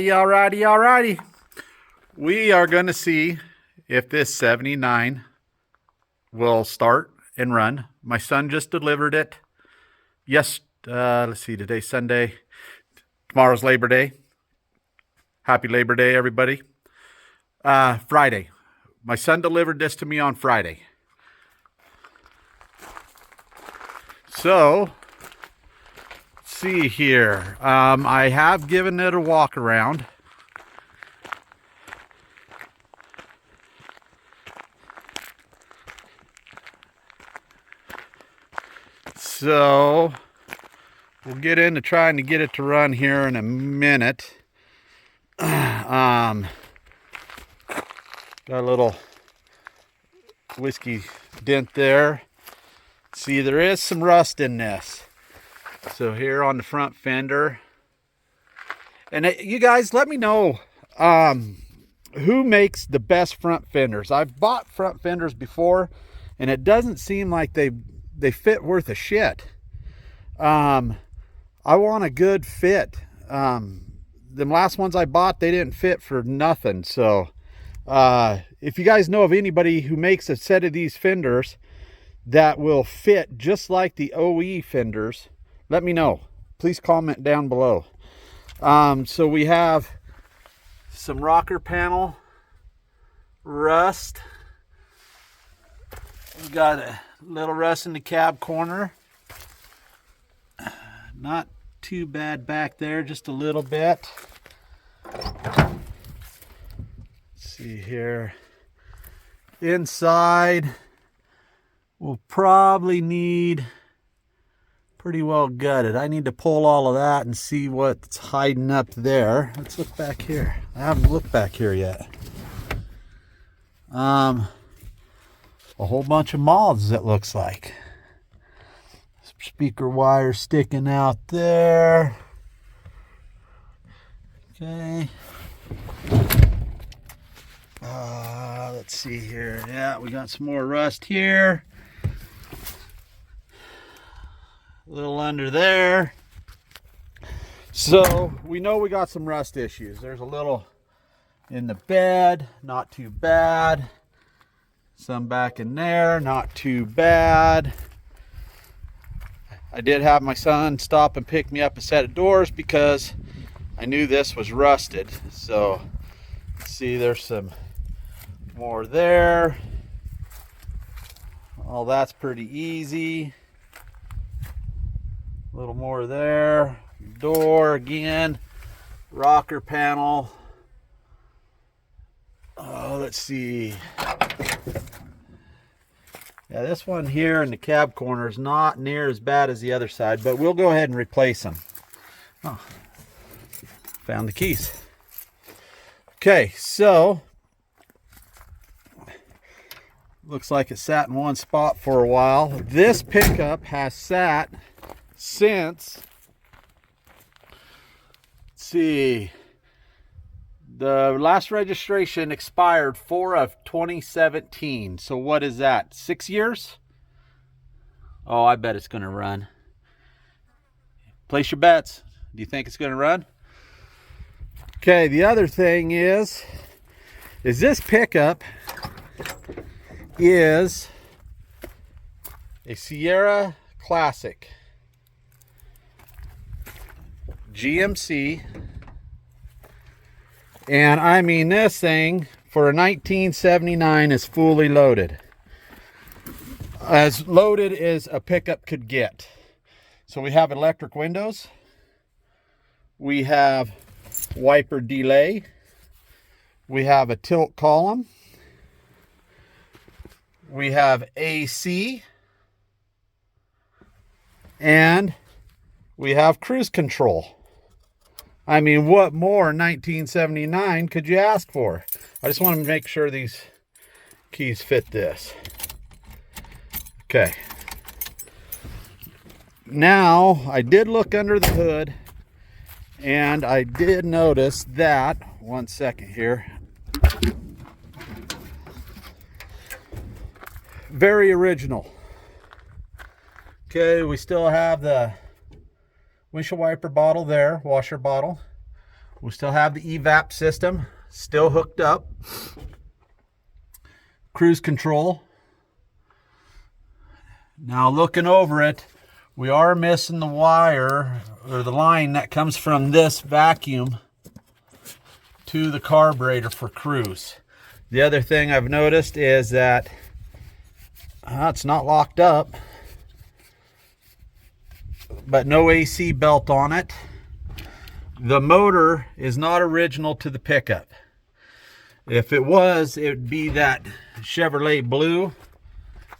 Alrighty. We are going to see if this 79 will start and run. My son just delivered it. Yes, let's see, today's Sunday. Tomorrow's Labor Day. Happy Labor Day, everybody. Friday. My son delivered this to me on Friday. So, let's see here. I have given it a walk around. So, we'll get into trying to get it to run here in a minute. Got a little whiskey dent there. See, there is some rust in this. So here on the front fender. And you guys, let me know who makes the best front fenders. I've bought front fenders before, and it doesn't seem like they fit worth a shit. I want a good fit. The last ones I bought, they didn't fit for nothing. So if you guys know of anybody who makes a set of these fenders that will fit just like the OE fenders, let me know. Please comment down below. So we have some rocker panel rust. We got a little rust in the cab corner. Not too bad back there, just a little bit. Let's see here. Inside, we'll probably need pretty well gutted. I need to pull all of that and see what's hiding up there. Let's look back here. I haven't looked back here yet. A whole bunch of moths, it looks like. Speaker wire sticking out there. Okay. Let's see here. Yeah, we got some more rust here. A little under there. So we know we got some rust issues. There's a little in the bed, not too bad. Some back in there, not too bad. I did have my son stop and pick me up a set of doors because I knew this was rusted. So, see, there's some more there. Oh, that's pretty easy. A little more there. Door again. Rocker panel. Oh, let's see. Yeah, this one here in the cab corner is not near as bad as the other side, but we'll go ahead and replace them. Oh, found the keys. Okay, so looks like it sat in one spot for a while. This pickup has sat since, let's see, the last registration expired 4/2017. So what is that? 6 years? Oh, I bet it's going to run. Place your bets. Do you think it's going to run? Okay, the other thing is this pickup is a Sierra Classic GMC. And I mean, this thing for a 1979 is fully loaded. As loaded as a pickup could get. So we have electric windows. We have wiper delay. We have a tilt column. We have AC. And we have cruise control. I mean, what more 1979 could you ask for? I just want to make sure these keys fit this. Okay. Now, I did look under the hood, and I did notice that, one second here, very original. Okay, we still have the windshield wiper bottle there, washer bottle. We still have the evap system still hooked up. Cruise control. Now looking over it, we are missing the wire or the line that comes from this vacuum to the carburetor for cruise. The other thing I've noticed is that it's not locked up, but no AC belt on it. The motor is not original to the pickup. If it was, it would be that Chevrolet blue,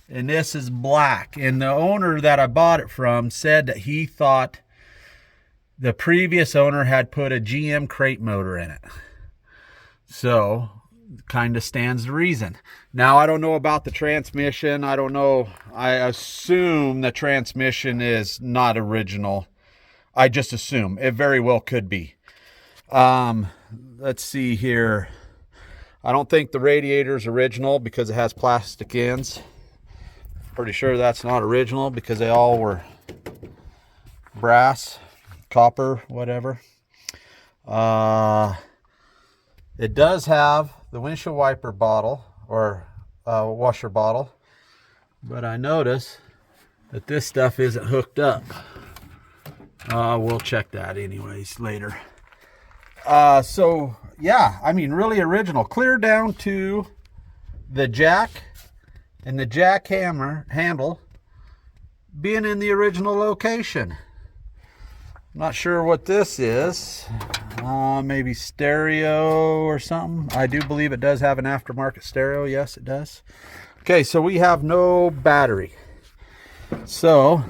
and this is black. And the owner that I bought it from said that he thought the previous owner had put a GM crate motor in it. So, kind of stands to reason. Now, I don't know about the transmission. I don't know. I assume the transmission is not original. I just assume. It very well could be. Let's see here. I don't think the radiator is original because it has plastic ends. Pretty sure that's not original because they all were brass, copper, whatever. It does have the windshield wiper bottle or washer bottle, but I notice that this stuff isn't hooked up. We'll check that anyways later. So yeah, I mean, really original, clear down to the jack and the jack handle being in the original location. Not sure what this is. Maybe stereo or something. I do believe it does have an aftermarket stereo. Yes, it does. Okay, so we have no battery. So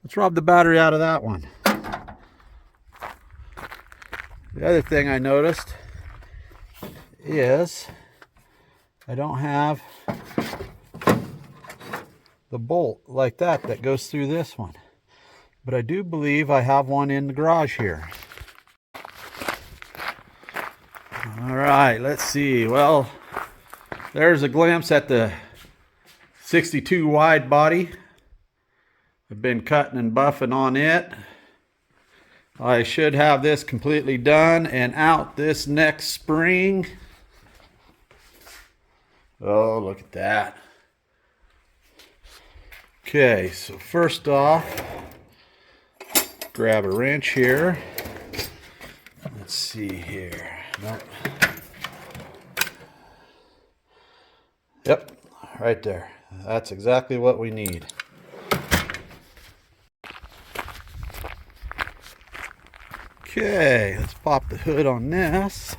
let's rob the battery out of that one. The other thing I noticed is I don't have the bolt like that goes through this one. But I do believe I have one in the garage here. All right, let's see. Well, there's a glimpse at the 62 wide body. I've been cutting and buffing on it. I should have this completely done and out this next spring. Oh, look at that. Okay, so first off, grab a wrench here. Let's see here. Nope. Yep, right there. That's exactly what we need. Okay, let's pop the hood on this.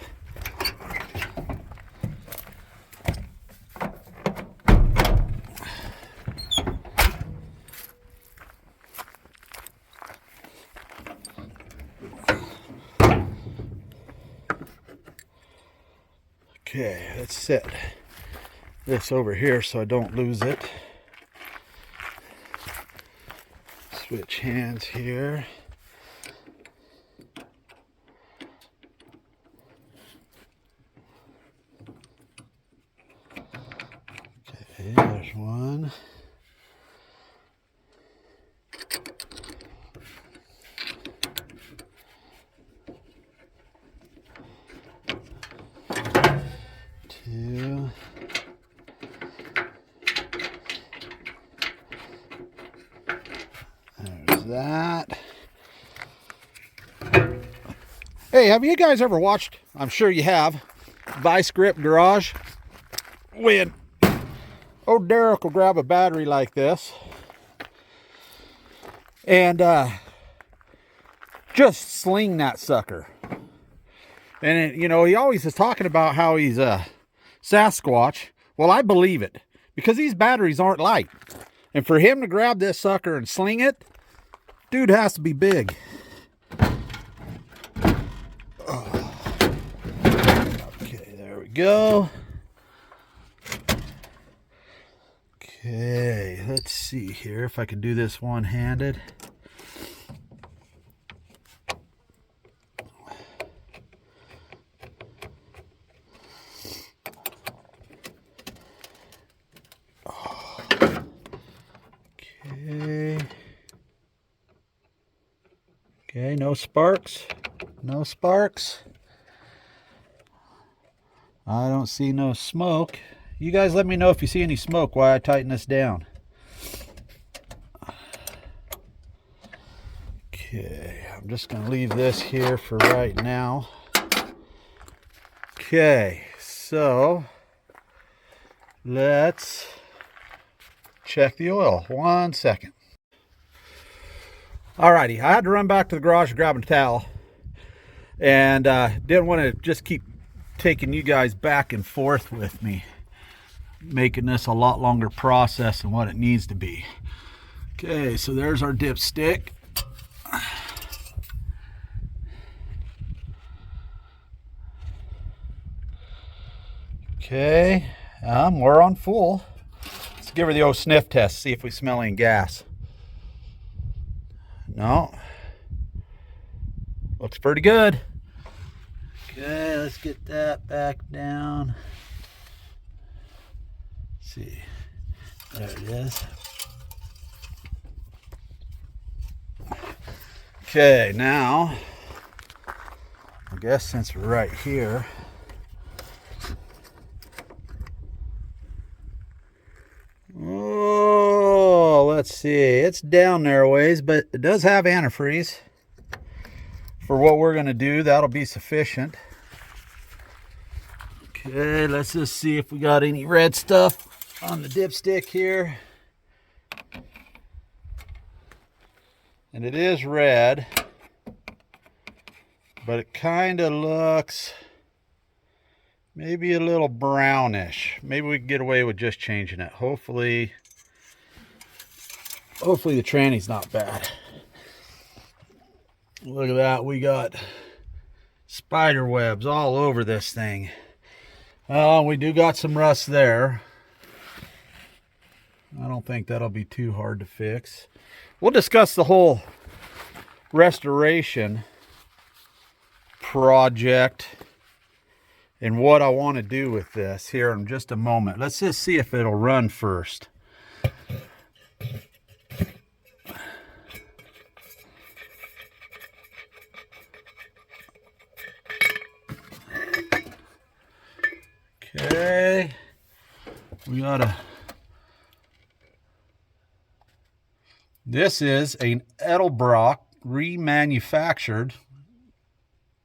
Okay, let's set this over here so I don't lose it. Switch hands here. Okay, there's one. Two. There's that. Hey, have you guys ever watched, I'm sure you have, Vice Grip Garage? When old Derek will grab a battery like this and just sling that sucker. And you know, he always is talking about how he's a Sasquatch. Well, I believe it, because these batteries aren't light. And for him to grab this sucker and sling it, dude has to be big. Oh. Okay, there we go. Okay, let's see here if I can do this one-handed. Okay, no sparks. No sparks. I don't see no smoke. You guys let me know if you see any smoke while I tighten this down. Okay, I'm just going to leave this here for right now. Okay, so let's check the oil. 1 second. Alrighty, I had to run back to the garage to grab a towel, and didn't want to just keep taking you guys back and forth with me, making this a lot longer process than what it needs to be. Okay, so there's our dipstick. Okay, we're on full. Let's give her the old sniff test, see if we smell any gas. No. Looks pretty good. Okay, let's get that back down. Let's see. There it is. Okay, now, I guess since we're right here, oh, let's see. It's down there a ways, but it does have antifreeze. For what we're going to do, that'll be sufficient. Okay, let's just see if we got any red stuff on the dipstick here. And it is red, but it kind of looks maybe a little brownish. Maybe we can get away with just changing it. Hopefully the tranny's not bad. Look at that, we got spider webs all over this thing. We do got some rust there. I don't think that'll be too hard to fix. We'll discuss the whole restoration project and what I want to do with this here in just a moment. Let's just see if it'll run first. Okay, we gotta. This is an Edelbrock remanufactured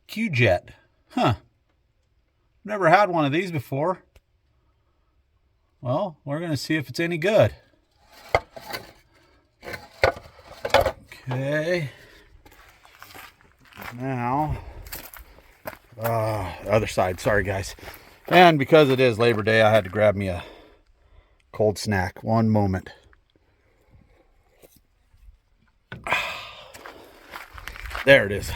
Q-Jet. Huh. Never had one of these before. Well, we're going to see if it's any good. Okay. Now, other side. Sorry, guys. And because it is Labor Day, I had to grab me a cold snack. One moment. There it is.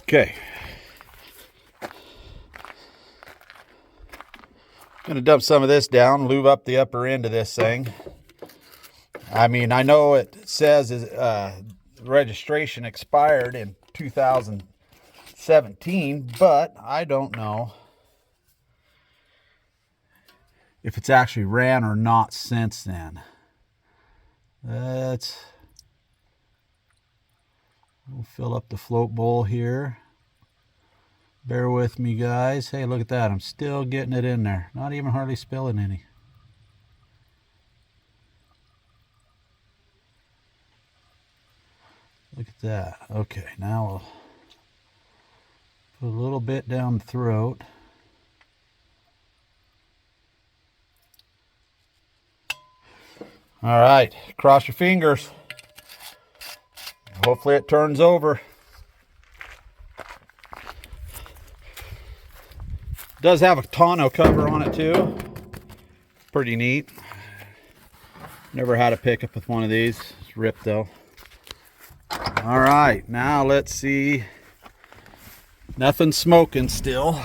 Okay. Gonna dump some of this down, lube up the upper end of this thing. I mean, I know it says registration expired in 2017, but I don't know if it's actually ran or not since then. We'll fill up the float bowl here. Bear with me, guys. Hey, look at that. I'm still getting it in there. Not even hardly spilling any. Look at that. Okay, now we'll put a little bit down the throat. All right, cross your fingers. Hopefully it turns over. Does have a tonneau cover on it too. Pretty neat. Never had a pickup with one of these. It's ripped though. All right, now let's see. Nothing smoking still.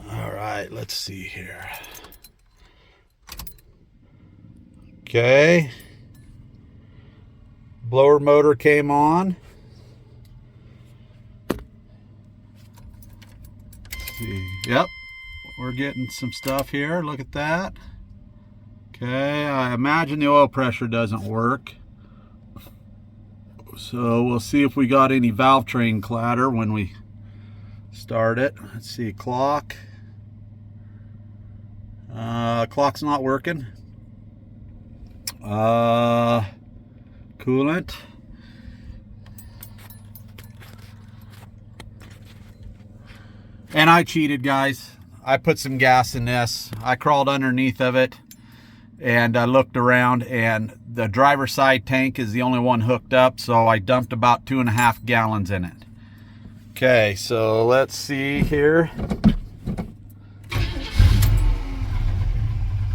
All right, let's see here. Okay. Blower motor came on. Let's see. Yep, we're getting some stuff here. Look at that. Okay, I imagine the oil pressure doesn't work. So we'll see if we got any valve train clatter when we start it. Let's see, clock. Clock's not working. Coolant. And I cheated, guys. I put some gas in this. I crawled underneath of it and I looked around, and the driver's side tank is the only one hooked up, so I dumped about 2.5 gallons in it. Okay, so let's see here.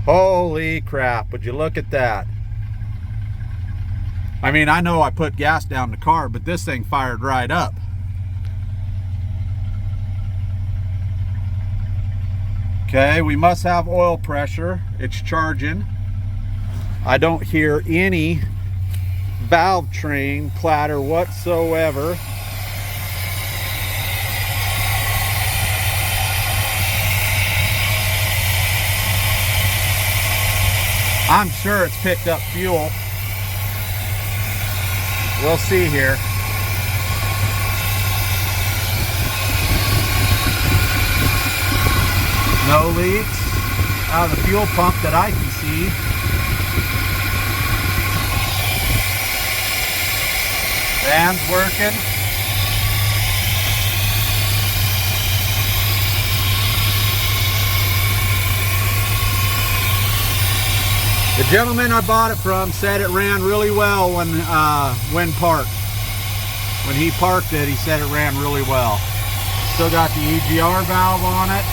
Holy crap, would you look at that? I mean, I know I put gas down the car, but this thing fired right up. Okay, we must have oil pressure. It's charging. I don't hear any valve train clatter whatsoever. I'm sure it's picked up fuel. We'll see here. No leaks out of the fuel pump that I can see. Fan's working. The gentleman I bought it from said it ran really well when parked. When he parked it, he said it ran really well. Still got the EGR valve on it.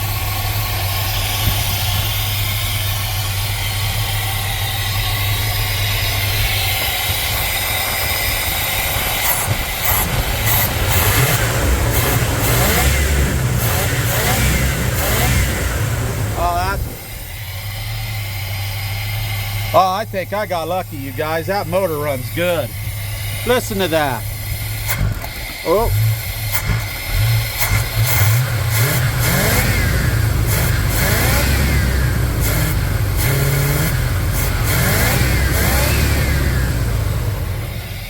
Oh, I think I got lucky, you guys. That motor runs good. Listen to that. Oh.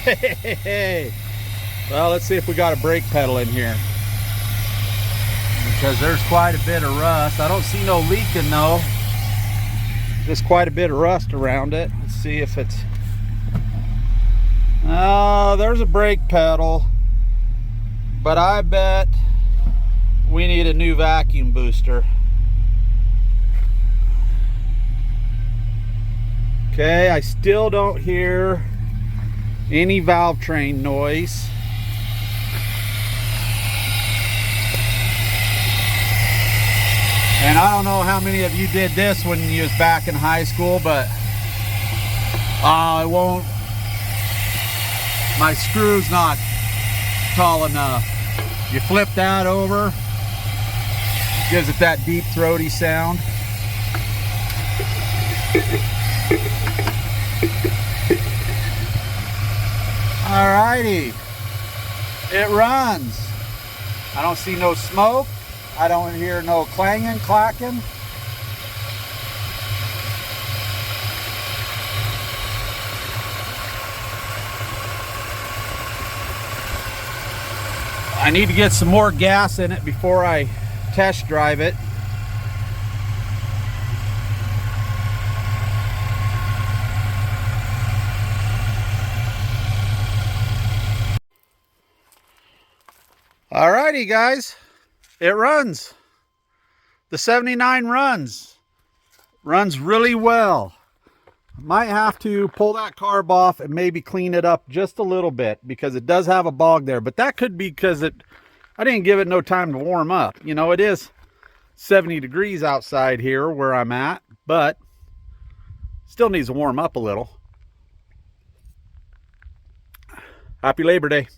Hey. Well, let's see if we got a brake pedal in here, because there's quite a bit of rust. I don't see no leaking though. Just quite a bit of rust around it. Let's see if it's... Oh, there's a brake pedal. But I bet we need a new vacuum booster. Okay, I still don't hear any valve train noise. And I don't know how many of you did this when you was back in high school, but it won't. My screw's not tall enough. You flip that over, gives it that deep throaty sound. Alrighty, it runs. I don't see no smoke. I don't hear no clanging, clacking. I need to get some more gas in it before I test drive it. Alrighty, guys. It runs. The 79 runs really well. Might have to pull that carb off and maybe clean it up just a little bit, because it does have a bog there. But that could be because I didn't give it no time to warm up. You know, it is 70 degrees outside here where I'm at, but still needs to warm up a little. Happy Labor Day.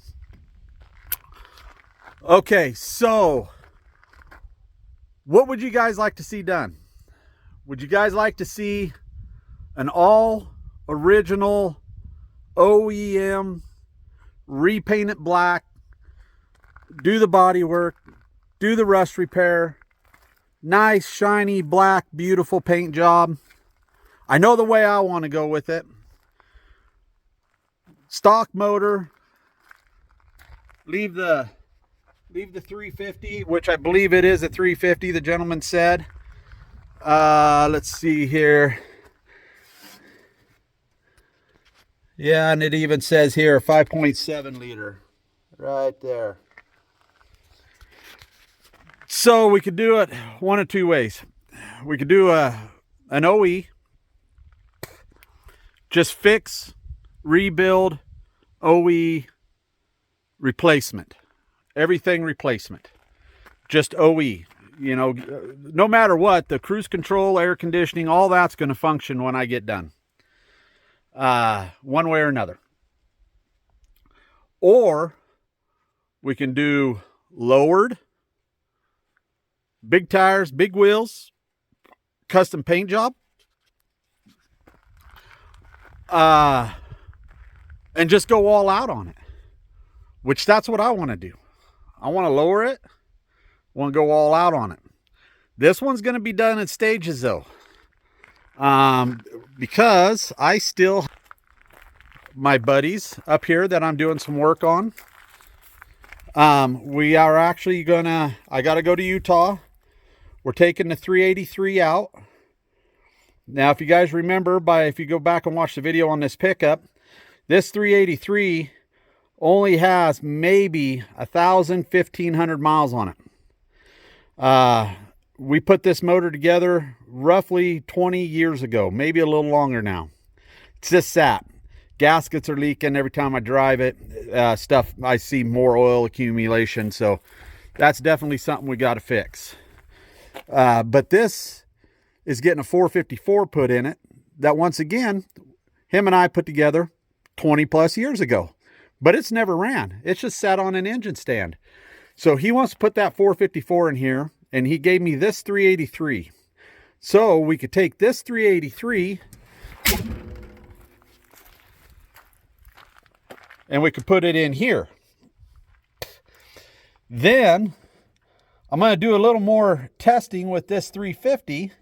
Okay, so what would you guys like to see done? Would you guys like to see an all original OEM, repaint it black, do the body work, do the rust repair, nice shiny black beautiful paint job? I know the way I want to go with it. Stock motor, leave the 350, which I believe it is a 350, the gentleman said. Let's see here. Yeah, and it even says here 5.7 liter right there. So we could do it one of two ways. We could do an OE, just fix, rebuild, OE, replacement. Everything replacement. Just OE. You know, no matter what, the cruise control, air conditioning, all that's going to function when I get done. One way or another. Or we can do lowered, big tires, big wheels, custom paint job. And just go all out on it. Which that's what I want to do. I want to lower it. I want to go all out on it. This one's going to be done in stages though. Because I still have my buddies up here that I'm doing some work on. We are actually I got to go to Utah. We're taking the 383 out. Now, if you guys remember, if you go back and watch the video on this pickup, this 383 only has maybe 1,500 miles on it. We put this motor together roughly 20 years ago, maybe a little longer now. It's just sat. Gaskets are leaking every time I drive it. Stuff, I see more oil accumulation, so that's definitely something we got to fix. But this is getting a 454 put in it that, once again, him and I put together 20 plus years ago, but it's never ran. It's just sat on an engine stand. So he wants to put that 454 in here, and he gave me this 383. So we could take this 383 and we could put it in here. Then I'm going to do a little more testing with this 350,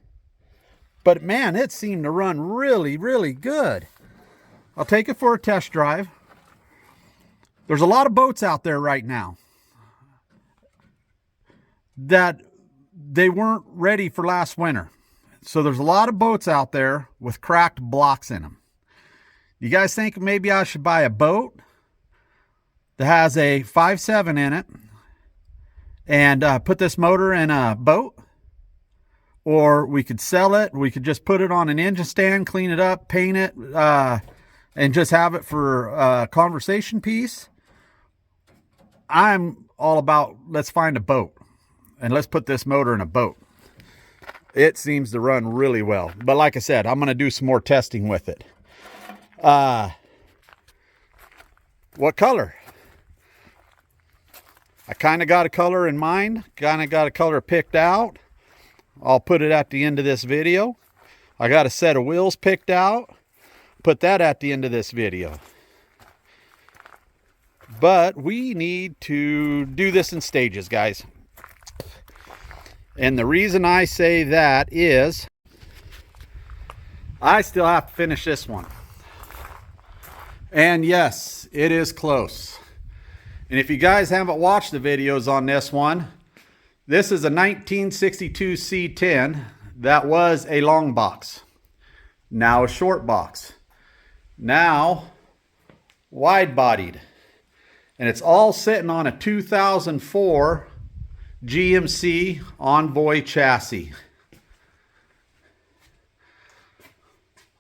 but man, it seemed to run really, really good. I'll take it for a test drive. There's a lot of boats out there right now that they weren't ready for last winter. So there's a lot of boats out there with cracked blocks in them. You guys think maybe I should buy a boat that has a 5.7 in it and put this motor in a boat? Or we could sell it. We could just put it on an engine stand, clean it up, paint it, and just have it for a conversation piece. I'm all about, let's find a boat and let's put this motor in a boat. It seems to run really well. But like I said, I'm going to do some more testing with it. What color? I kind of got a color in mind. Kind of got a color picked out. I'll put it at the end of this video. I got a set of wheels picked out. Put that at the end of this video. But we need to do this in stages, guys. And the reason I say that is I still have to finish this one. And yes, it is close. And if you guys haven't watched the videos on this one, this is a 1962 C10 that was a long box. Now a short box. Now wide bodied. And it's all sitting on a 2004 GMC Envoy chassis.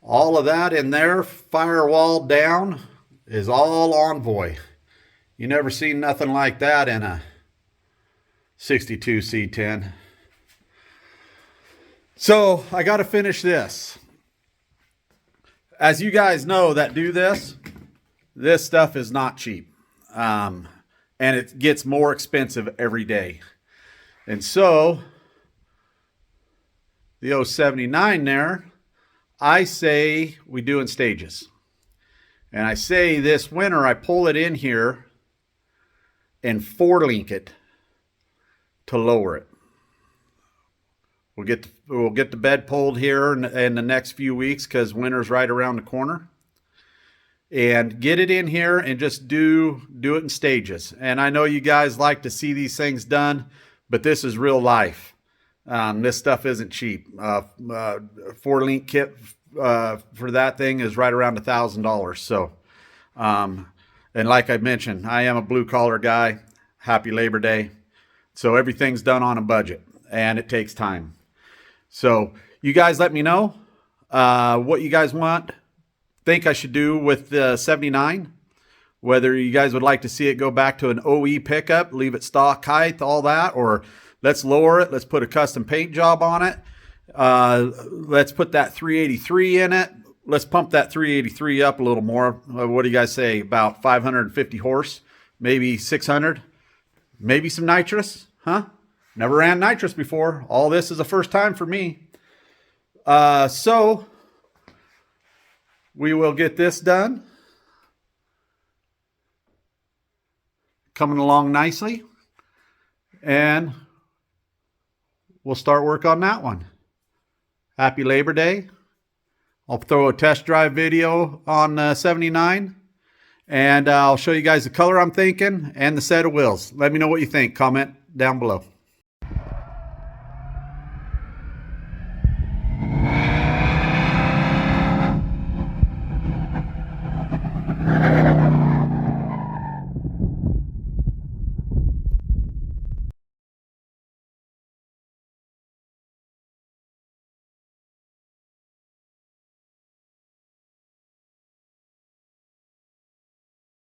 All of that in there, firewall down, is all Envoy. You never seen nothing like that in a 62 C10. So I got to finish this. As you guys know that do this stuff is not cheap. And it gets more expensive every day. And so the 079 there, I say we do in stages. And I say this winter I pull it in here and 4-link it to lower it. We'll get the bed pulled here in the next few weeks because winter's right around the corner. and get it in here and just do it in stages. And I know you guys like to see these things done, but this is real life. This stuff isn't cheap. 4-link kit for that thing is right around $1,000. So, and like I mentioned, I am a blue collar guy. Happy Labor Day. So everything's done on a budget and it takes time. So you guys let me know what you guys think I should do with the 79. Whether you guys would like to see it go back to an OE pickup, leave it stock height, all that, or let's lower it. Let's put a custom paint job on it. Let's put that 383 in it. Let's pump that 383 up a little more. What do you guys say? About 550 horse, maybe 600, maybe some nitrous, huh? Never ran nitrous before. All this is the first time for me. So we will get this done. Coming along nicely. And we'll start work on that one. Happy Labor Day. I'll throw a test drive video on 79. And I'll show you guys the color I'm thinking and the set of wheels. Let me know what you think. Comment down below.